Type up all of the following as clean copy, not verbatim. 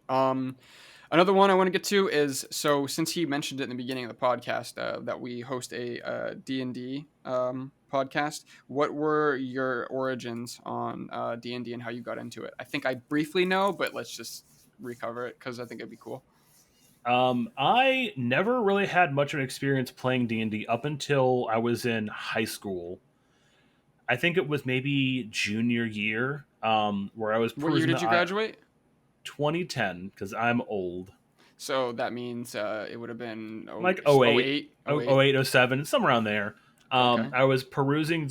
Um, Another one I want to get to is, so since he mentioned it in the beginning of the podcast, that we host a D&D podcast. What were your origins on D&D and how you got into it? I think I briefly know, but let's just recover it because I think it'd be cool. I never really had much of an experience playing D&D up until I was in high school. I think it was maybe junior year, where I was What year perusing did the you graduate? 2010 because I'm old, So that means it would have been like oh '08, 08, oh 08. 08, '07, somewhere around there. Okay. I was perusing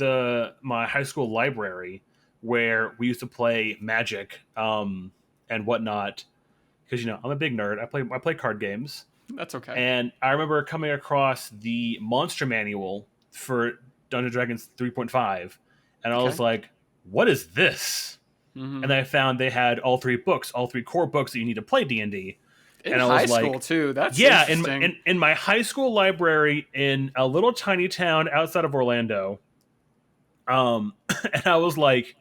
my high school library where we used to play Magic and whatnot because I'm a big nerd. I play card games. That's okay. And I remember coming across the monster manual for Dungeons and Dragons 3.5, and I was Okay. like, "What is this?" And Hmm. I found they had all three books, all three core books that you need to play D&D. In And I high was school like, too. That's "Yeah!" In interesting. in my high school library in a little tiny town outside of Orlando, and I was like,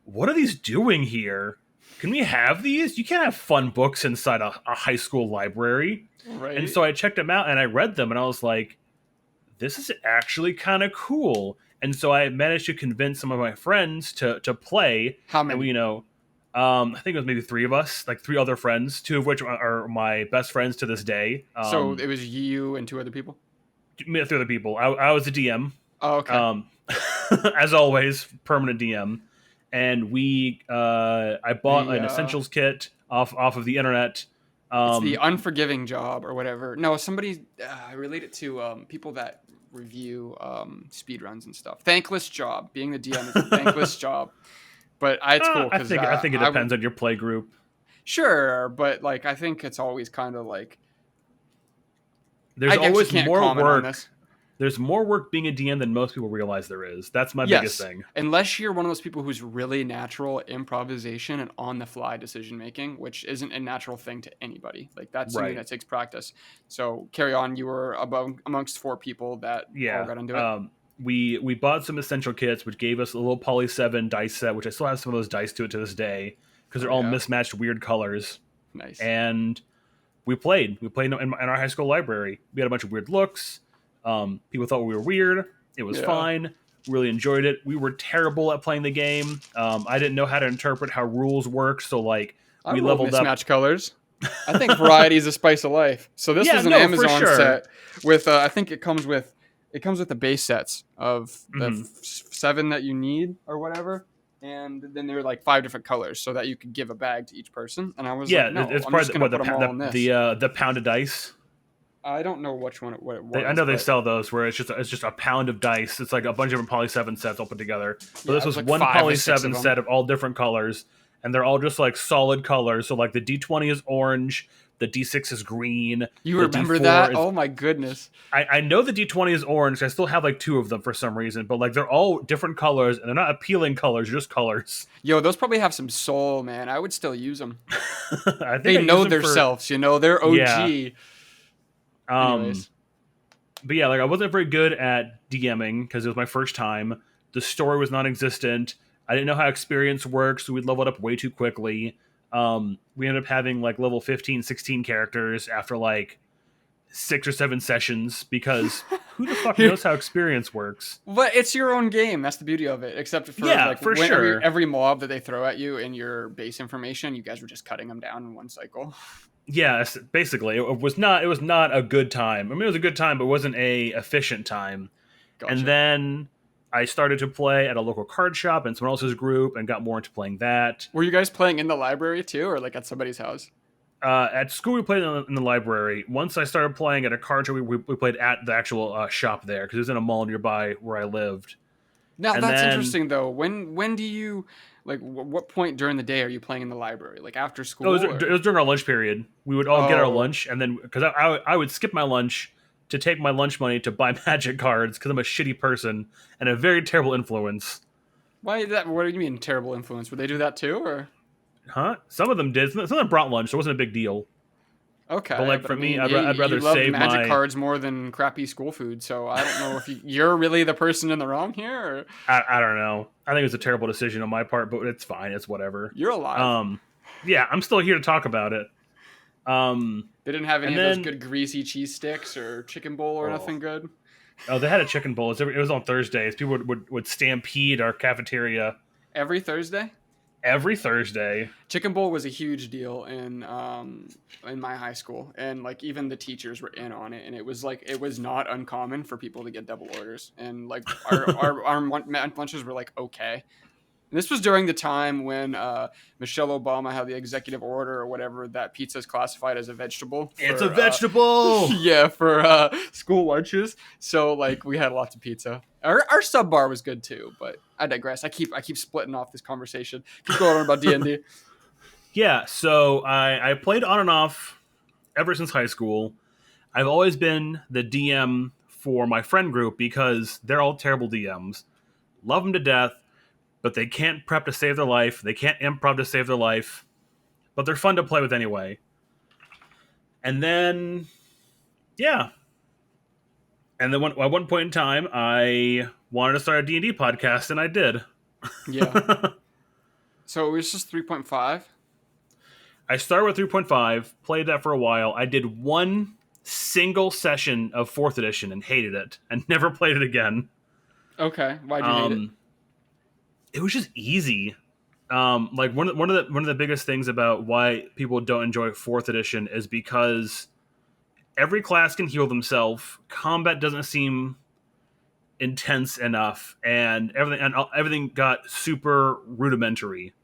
"What are these doing here? Can we have these? You can't have fun books inside a high school library." And Right? so I checked them out and I read them and I was like, this is actually kind of cool. And so I managed to convince some of my friends to play. How And we, many? I think it was maybe three of us, like three other friends, two of which are my best friends to this day. So it was you and two other people? Three other people. I was a DM, Oh, okay. um, as always, permanent DM. And I bought The an essentials kit off of the internet. It's the Um, unforgiving job or whatever. No, somebody I relate it to people that review speed runs and stuff. Thankless job. Being the DM is a thankless job. But it's cool I because think I think it I would depends on your play group. sure, but like I think it's always kind of like There's I actually always can't more comment on work. this. There's more work being a DM than most people realize there is. That's my biggest Yes, thing. unless you're one of those people who's really natural improvisation and on the fly decision making, which isn't a natural thing to anybody. Like that's something Right. that takes practice. So carry on. You were above amongst four people that all Yeah. got into it. We bought some essential kits, which gave us a little Poly 7 dice set, which I still have some of those dice to it to this day because Oh they're all yeah, mismatched weird colors. nice. And we played. We played in our high school library. We had a bunch of weird looks. People thought we were weird. It was Yeah, fine. Really enjoyed it. We were terrible at playing the game. I didn't know how to interpret how rules work, so like I we rolled leveled up. mismatched colors. I think variety is a spice of life. So this Yeah, was an no, for Amazon sure. set with I think it comes with the base sets of the Hmm. seven that you need or whatever, and then there are like five different colors so that you could give a bag to each person. And I was like, Yeah, no, it's I'm just probably gonna put them all in this. the pound of dice. I don't know what it I was, know they but sell those where it's just a pound of dice. It's like a bunch of different Poly 7 sets all put together. But yeah, this it was was like one five or Poly six of 7 them. set of all different colors, and they're all just like solid colors. So like the D20 is orange, the D6 is green, You the remember D4 that? is. Oh my goodness. I know the D20 is orange. I still have like two of them for some reason, but like they're all different colors and they're not appealing colors, they're just colors. Yo, those probably have some soul, man. I would still use them. I think They I used know them their for. selves, they're Yeah. OG. Um, Anyways, but yeah, like I wasn't very good at DMing because it was my first time. The story was non-existent. I didn't know how experience works, so we leveled up way too quickly. We ended up having like level 15, 16 characters after like 6 or 7 sessions because who the fuck here, knows how experience works? but it's your own game. That's the beauty of it. Except for Yeah, like for when every sure. every mob that they throw at you in your base information, you guys were just cutting them down in one cycle. Yeah, basically, it was not. It was not a good time. I mean, it was a good time, but it wasn't a efficient time. And Gotcha. then I started to play at a local card shop and someone else's group and got more into playing that. Were you guys playing in the library too, or like at somebody's house? At school, we played in the library. Once I started playing at a card shop, we played at the actual shop there because it was in a mall nearby where I lived. Now And that's then, interesting though. When do you like what point during the day are you playing in the library? Like after oh, school it or was during our lunch period. We would all get our oh lunch, and then because I would skip my lunch to take my lunch money to buy magic cards because I'm a shitty person and a very terrible influence. why that? What do you mean terrible influence? Would they do that too or? Huh? Some of them did. Some of them brought lunch, so it wasn't a big deal. But Okay, like but I for me, mean, I'd you rather love save magic my. cards more than crappy school food, so I don't know if you're really the person in the wrong here, or I don't know. I think it was a terrible decision on my part, but it's fine. It's whatever. you're alive. Um, yeah, I'm still here to talk about it. They didn't have any And of those then good greasy cheese sticks or chicken bowl or oh nothing good. oh, they had a chicken bowl. It was on Thursdays. People would stampede our cafeteria Every Thursday, every Thursday. chicken bowl was a huge deal in my high school, and like even the teachers were in on it, and it was like it was not uncommon for people to get double orders, and like our lunches were like okay. And this was during the time when Michelle Obama had the executive order or whatever that pizza is classified as a vegetable It's a for vegetable. yeah, for school lunches. So like we had lots of pizza. Our sub bar was good too, but I digress. I keep splitting off this conversation. Keep going on about D&D. Yeah, so I played on and off ever since high school. I've always been the DM for my friend group because they're all terrible DMs. Love them to death, but they can't prep to save their life. They can't improv to save their life, but they're fun to play with anyway. And then, yeah. And then at one point in time, I wanted to start a D&D podcast, and I did. Yeah. So it was just 3.5. I started with 3.5, played that for a while. I did one single session of 4th edition and hated it, and never played it again. Okay. Why'd you hate it? Um, it was just easy. Like one of the biggest things about why people don't enjoy 4th edition is because every class can heal themselves. Combat doesn't seem intense enough, and everything got super rudimentary.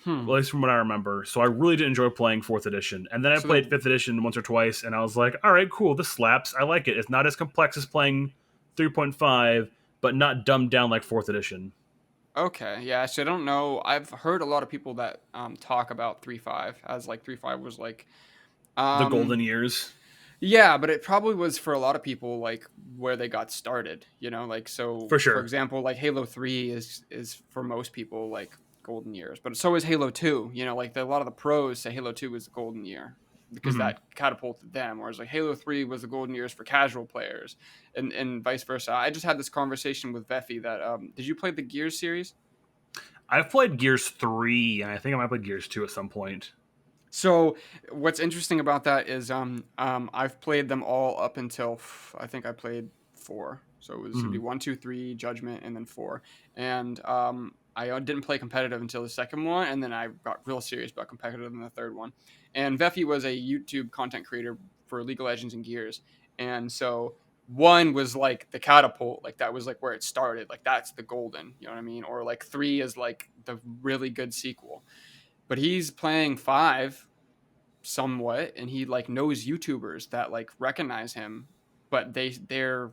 Hmm. At least from what I remember. So I really did enjoy playing 4th edition. And then I So played the 5th edition once or twice, and I was like, all right, cool, this slaps. I like it. It's not as complex as playing 3.5, but not dumbed down like 4th edition. okay, yeah. So I don't know. I've heard a lot of people that talk about 3.5 as like 3.5 was like The um golden years. yeah, but it probably was for a lot of people like where they got started, like so For for sure. example, like Halo 3 is for most people like golden years, but so is Halo 2, like a lot of the pros say Halo 2 was the golden year because Hmm. that catapulted them, whereas like Halo 3 was the golden years for casual players and vice versa. I just had this conversation with Veffy that did you play the Gears series? I've played Gears 3, and I think I might play Gears 2 at some point. So what's interesting about that is I've played them all up until I think I played four. So it was gonna be Hmm. 1, 2, 3, Judgment, and then four. And I didn't play competitive until the second one, and then I got real serious about competitive in the third one. And Veffy was a YouTube content creator for League of Legends and Gears, and so one was like the catapult, like that was like where it started, like that's the golden, you know what I mean? Or like three is like the really good sequel, but he's playing five somewhat, and he like knows YouTubers that like recognize him, but they're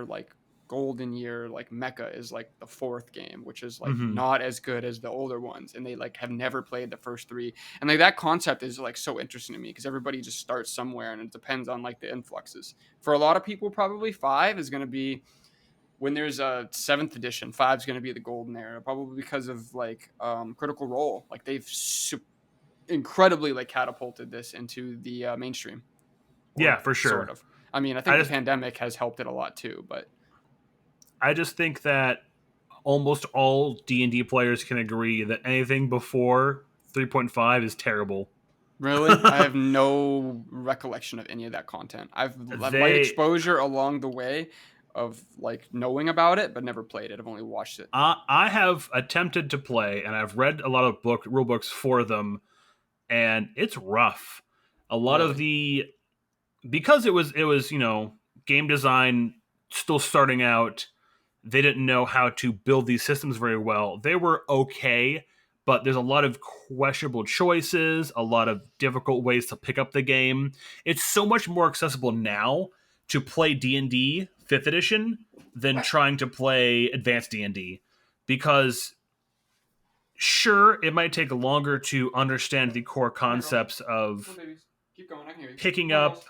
like golden year like mecca is like the fourth game, which is like Hmm. not as good as the older ones, and they like have never played the first three. And like that concept is like so interesting to me because everybody just starts somewhere, and it depends on like the influxes. For a lot of people, probably five is going to be when there's a seventh edition. Five is going to be the golden era, probably because of like Critical Role. Like they've incredibly like catapulted this into the mainstream, Yeah, or for sort sure. of. I mean, I I think the just pandemic has helped it a lot too, but I just think that almost all D&D players can agree that anything before 3.5 is terrible. really, I have no recollection of any of that content. I've light they exposure along the way of like knowing about it, but never played it. I've only watched it. I have attempted to play, and I've read a lot of rule books for them, and it's rough. A lot of Really? the because it was game design still starting out. They didn't know how to build these systems very well. They were okay, but there's a lot of questionable choices, a lot of difficult ways to pick up the game. It's so much more accessible now to play D&D 5th edition than trying to play advanced D&D because sure, it might take longer to understand the core Come here, girl. concepts Come on, of babies. Keep going. I can hear you. picking Come on, up girls.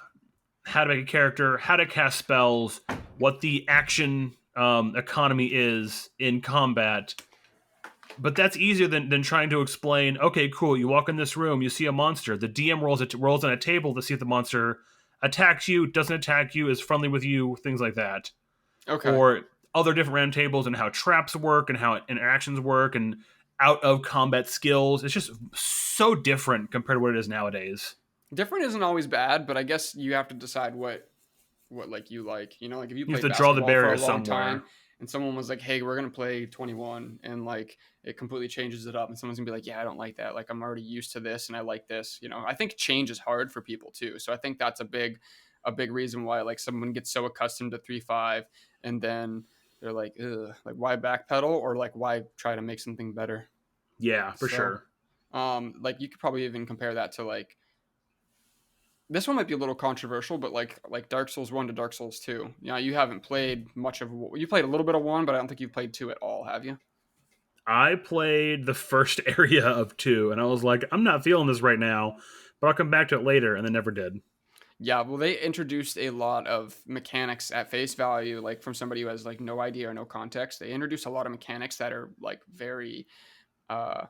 how to make a character, how to cast spells, what the action economy is in combat. But that's easier than trying to explain. Okay, cool. You walk in this room, you see a monster. The DM rolls on a table to see if the monster attacks you, doesn't attack you, is friendly with you, things like that. Okay. Or other different random tables and how traps work and how interactions work and out of combat skills. It's just so different compared to what it is nowadays. Different isn't always bad, but I guess you have to decide what like you like. Like if you You have played to draw the basketball for a barrier long time somewhere. and someone was like, "Hey, we're gonna play 21," and like it completely changes it up, and someone's gonna be like, "Yeah, I don't like that. Like I'm already used to this, and I like this." I think change is hard for people too. So I think that's a big reason why like someone gets so accustomed to 3.5, and then they're like, "Ugh, like why backpedal or like why try to make something better?" Yeah, for So, sure. like you could probably even compare that to like this one might be a little controversial, but like Dark Souls 1 to Dark Souls 2. You haven't played much of you played a little bit of 1, but I don't think you've played 2 at all, have you? I played the first area of 2, and I was like, I'm not feeling this right now, but I'll come back to it later, and then never did. Yeah, well they introduced a lot of mechanics at face value like from somebody who has like no idea or no context. They introduced a lot of mechanics that are like very uh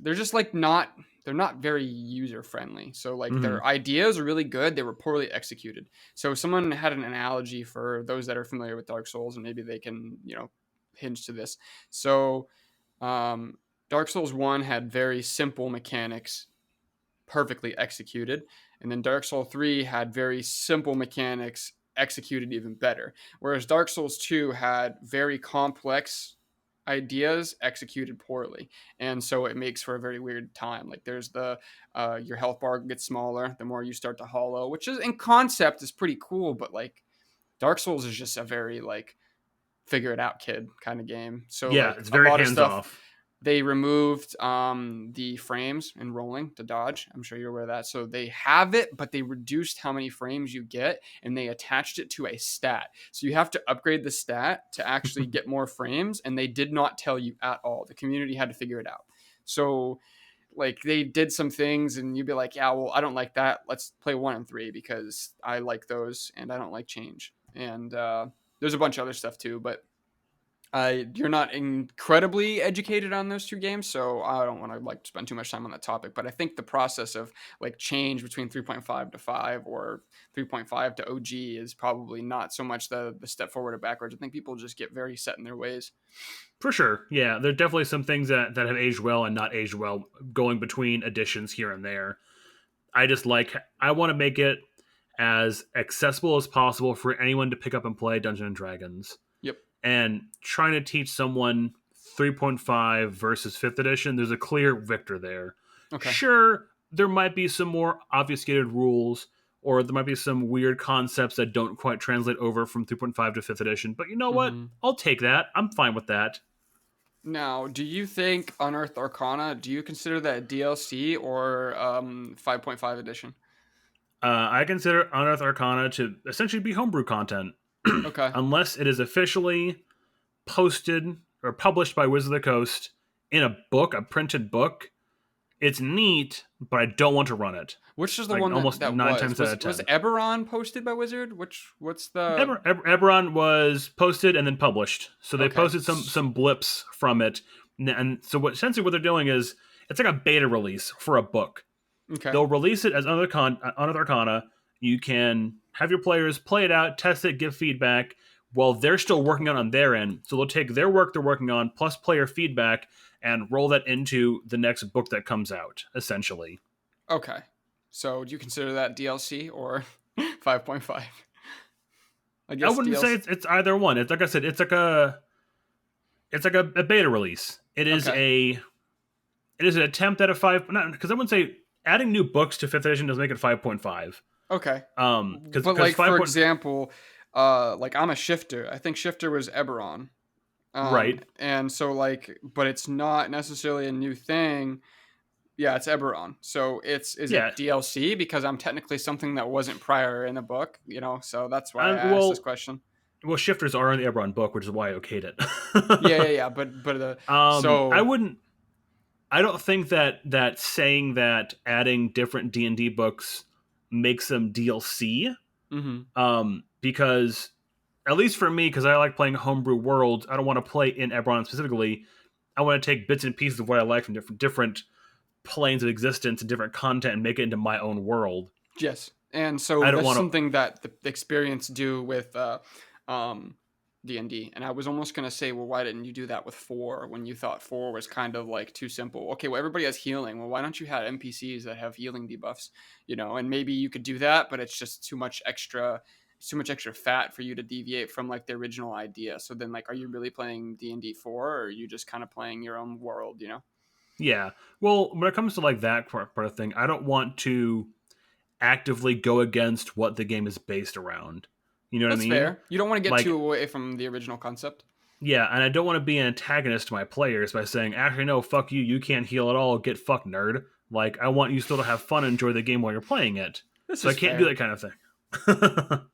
they're just like not they're not very user friendly. So like Hmm. their ideas are really good, they were poorly executed. So someone had an analogy for those that are familiar with Dark Souls, and maybe they can hinge to this. So Dark Souls 1 had very simple mechanics perfectly executed. And then Dark Souls 3 had very simple mechanics executed even better. Whereas Dark Souls 2 had very complex ideas executed poorly. And so it makes for a very weird time. Like there's your health bar gets smaller the more you start to hollow, which is in concept is pretty cool, but like Dark Souls is just a very like figure it out kid kind of game. So Yeah, like it's a very lot of hands stuff off. they removed the frames and rolling to dodge. I'm sure you're aware of that. So they have it, but they reduced how many frames you get and they attached it to a stat. So you have to upgrade the stat to actually get more frames. And they did not tell you at all. The community had to figure it out. So like they did some things and you'd be like, yeah, well, I don't like that. Let's play 1 and 3 because I like those and I don't like change. And there's a bunch of other stuff too, but you're not incredibly educated on those two games, so I don't want to like spend too much time on that topic. But I think the process of like change between 3.5 to 5 or 3.5 to OG is probably not so much the step forward or backwards. I think people just get very set in their ways. For sure. Yeah, there are definitely some things that have aged well and not aged well going between editions here and there. I want to make it as accessible as possible for anyone to pick up and play Dungeons and Dragons. Yep. And trying to teach someone 3.5 versus 5th edition, there's a clear victor there. Okay. Sure, there might be some more obfuscated rules, or there might be some weird concepts that don't quite translate over from 3.5 to 5th edition, but you know what? Hmm. I'll take that. I'm fine with that. Now, do you think Unearthed Arcana? Do you consider that DLC or 5.5 edition? I consider Unearthed Arcana to essentially be homebrew content, Okay. unless it is officially posted or published by Wizard of the Coast in a book, a printed book. It's neat, but I don't want to run it. Which is the Like one that almost that nine was times out was of was 10. Eberron posted by Wizard? What's the Eberron was posted and then published, so they okay? posted some blips from it, and so what essentially what they're doing is it's like a beta release for a book. Okay. They'll release it as Unearthed Arcana. You can have your players play it out, test it, give feedback while they're still working on their end. So they'll take their work they're working on plus player feedback and roll that into the next book that comes out, essentially. Okay. So do you consider that DLC or 5.5? I I guess wouldn't say DLC. it's either one. It's like I said, it's like a beta release. Okay. It is an attempt at a five. Not because I wouldn't say adding new books to fifth edition doesn't make it 5.5. Okay. But Because like five for point example, like I'm a shifter. I think shifter was Eberron. right. And so like, but it's not necessarily a new thing. Yeah, it's Eberron. So is Yeah. it DLC because I'm technically something that wasn't prior in the book. So that's why I And asked this question. shifters are in the Ebron book, which is why I okayed Yeah, yeah, it. yeah. But I so wouldn't. I don't think that saying that adding different D&D books makes them DLC. mhm. Because at least for me, because I like playing homebrew worlds, I don't want to play in Ebron specifically. I want to take bits and pieces of what I like from different planes of existence and different content and make it into my own world. Yes, and I so don't that's want to. something that the experience do with um, D&D. And I was almost gonna say, well, why didn't you do that with four when you thought four was kind of like too simple? Okay, well everybody has healing. Well, why don't you have NPCs that have healing debuffs? You know, and maybe you could do that, but it's just too much extra. It's too much extra fat for you to deviate from like the original idea. So then, like, are you really playing D&D four, or are you just kind of playing your own world? You know, Yeah. Well, when it comes to like that part of thing, I don't want to actively go against what the game is based around. You know what I that's mean? fair. You don't want to get too Like, away from the original concept. yeah, and I don't want to be an antagonist to my players by saying, actually, no, fuck you, you can't heal at all, get fucked, nerd. Like, I want you still to have fun and enjoy the game while you're playing it. This So I is can't do fair. that kind of thing.